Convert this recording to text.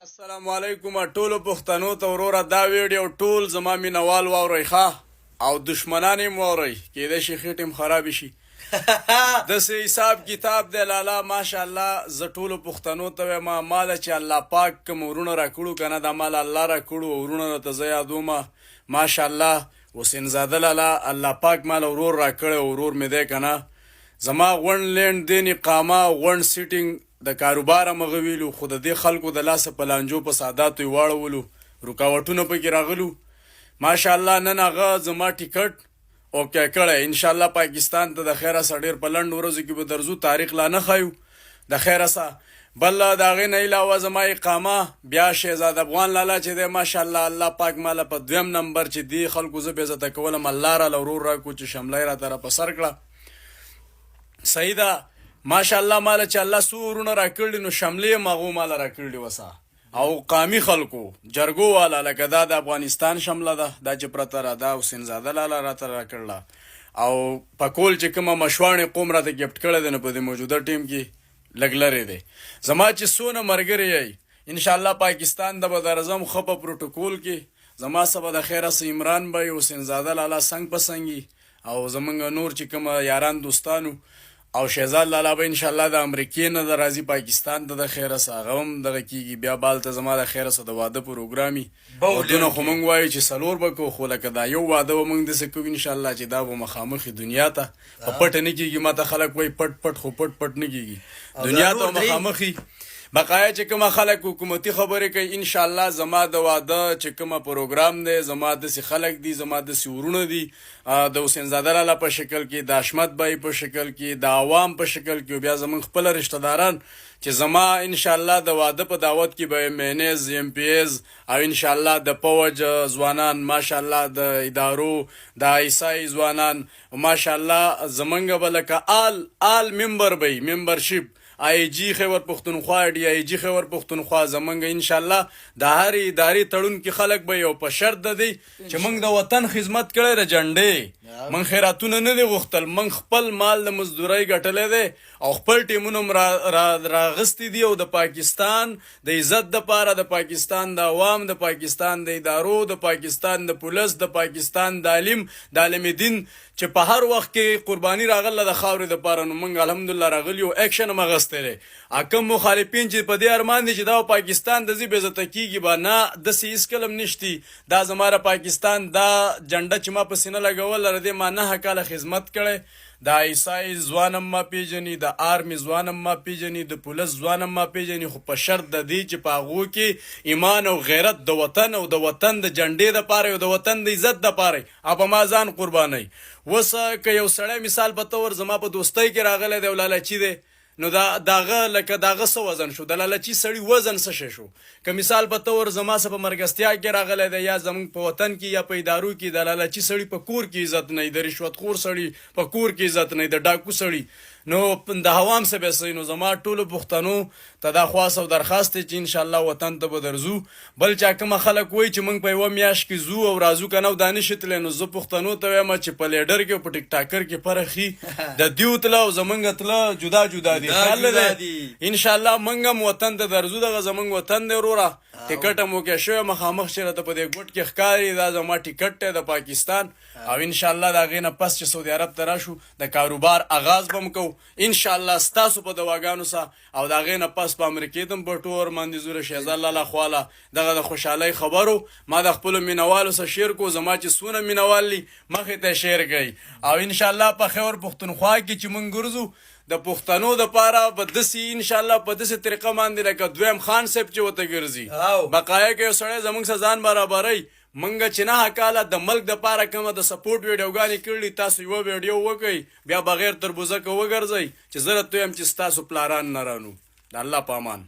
السلام علیکم ټولو پښتنو ته وروره دا ویډیو ټول زما مینوال واورئ ښه او دشمنان یې واورئ کیدای شي خېټې م خرابې شي داسې حساب کتاب دی لالا ماشاءالله زه ټولو پښتنو ته وایم ماله چې الله پاک کوم ورونه راکړو که نه دا مال الله راکړو ورونه راته زه یادومه ماشاءالله حسین زاده لالا الله پاک مال ورور راکړی ورور مې دی که نه زما غونډ لینډ دین اقامه غونډ سیټینګ د کاروبار مغه ویلو خو د دې خلکو د لاسه په لانجو په ساداتو یې واړولو رکاوټونه پکې راغلو ماشاءالله نن هغه زما ټیکټ اوکې کړی انشاءالله پاکستان ته د خیره سه ډېر په لنډ ورځو کې به درځو تاریخ لا نه ښایو د خیره سه بل د هغې نه علاوه زما اقامه بیا شهزاد افغان لالا چې دی ماشاءالله الله پاک ماله په دویم نمبر چې دی خلکو زه بېزته کولم الله راله ورور راکړو چې شملی راته را په سر کړه صحیح ده ماشاءالله ماله چې الله څو ورونه راکړلي نو شملې یې هغو ماله راکړلي وسه او قامي خلکو جرګو والا لکه دا د افغانستان شمله ده دا چې پرته را ده حسین زاده لالا راته راکړله او پکول چې کومه مشواڼې قوم راته ګفټ کړی دی نو په دې موجوده ټیم کې لږ لرې دی زما چې څونه ملګري یی انشاءالله پاکستان ته به درځم ښه په پروټوکول کې زما څه به د خیره څه عمران به حسین زاده لالا څنګ په څنګ او زمونږ نور چې کومه یاران دوستانو او شهزاد لالا به انشاءالله د امریکې نه د راځي پاکستان ته د خیره څه هغه هم دغه کېږي بیا بالته زما د خیره څه د واده پروګرام وي ودونه خو موږ وایو چې څلور به کوو خو لکه دا یو واده به موږ داسې کوو انشاءالله چې دا به مخامخ دنیا ته په پټه نه کېږي ما ته خلک وایي پټ پټ خو پټ پټ نه کېږي دنیا ته مخامخ بقایا چې کومه خلک حکومتي خبرې کوي انشاءالله زما د واده چې کومه پروګرام دی زما داسې خلک دي زما داسې ورونه دي د حسین زاده لالا په شکل کې د حشمت بای په شکل کې د عوام په شکل کې بیا زمونږ خپله رشته داران چې زما انشاءالله د واده په دعوت کې به مینیز ایم پی ایز او انشاءالله د پوج ځوانان ماشاءالله د ادارو د عیسائی ځوانان ماشاءالله زمونږ به لکه آل ممبر به ممبرشپ آی جی خیبر پختونخوا ډي آی جی خیبر پختونخوا زمونږ انشاءالله د هرې ادارې تړونکي خلک به یو په شرط د دی چې موږ د وطن خدمت کړی د جنډې موږ خیراتونه نه دی غوښتل موږ خپل مال د مزدورۍ ګټلی دی او خپل ټیمونه هم راغستی دي او د پاکستان د عزت دپاره د پاکستان د عوام د پاکستان د ادارو د پاکستان د پولیس د پاکستان د عالم دین چې په هر وخت کې قرباني راغله د خاورې دپاره نو موږ الحمدلله راغلي یو اکشن هم اخیستی دی کم مخالفین چې په دې ارمان دي چې دا پاکستان د ځي بېزته کېږي به نه داسې هېڅکله هم نشتي دا زما د پاکستان دا جنډه چې ما په سینه لګوله د دې ما 9 کاله خدمت کړی د عیسائی ځوان هم ما پیژني د آرمي ځوان هم ما پیژني د پولیس ځوان هم ما پیژني خو په شرط د دې چې په هغو کې ایمان او غیرت د وطن او د وطن د جنډې دپاره او د وطن د عزت دپاره او په ما ځان قربانوي اوس که یو سړی مثال په طور زما په دوستۍ کې راغلی دی او لالچي دی نو داغه لکه داغه څه وزن شو د لالچي سړي وزن څه شی شو که مثال په طور زما څه په مرګستیا کې راغلی دی یا زموږ په وطن کې یا په ادارو کې د لالچي سړي په کور کې عزت نه د رشوتخور سړي په کور کې عزت نه د ډاکو سړي نو د هوام څه به نو زما ټولو پښتنو ته دا خواست او درخواست دی چې انشاءالله وطن ته به درځو بل چا کومه خلک وایي چې موږ په یوه میاشت کې ځو او راځو که نه او دا نشي تللی نو زه پښتنو ته وایم چې په لیډر کې او په ټیک ټاکر کې فرق ښي د دیو تله او زمونږ تله جدا جدا دي خیال دی انشاءالله موږ هم وطن ته درځو دغه زمونږ وطن دی وروره ټیکټ هم وکړی شوی مخامخ چې راته په دې ګوټ کې ښکاري دا زما ټیکټ دی د پاکستان او انشاءالله د هغې نه پس چې سعودي عرب ته راشو د کاروبار آغاز به م کوو انشاءالله ستاسو په دواګانو سه او د هغې نه پس په امریکې ته هم په ټور باندې زوره شهزاد لالا خواله دغه د خوشحالۍ خبرو ما د خپلو مینوالو سره شیر کو زما چې څونه مینوال دي مخې ته شیر کوي او انشاءالله په خیبر پښتونخوا کې چې موږ ګرځو د پښتنو دپاره به داسې انشاءالله په داسې طریقه باندې لکه دویم خان صاحب چې ورته ګرځي بقایا کې یو سړی زموږ سره ځان برابروي منګه چې 9 کاله د ملک دپاره کومه د سپورټ ویډیوګانې کړي تاسو یوه ویډیو وکړئ بیا بغیر تربوزه که وګرځئ چې زه راته وایم چې ستاسو پلاران نه رانو د الله په امان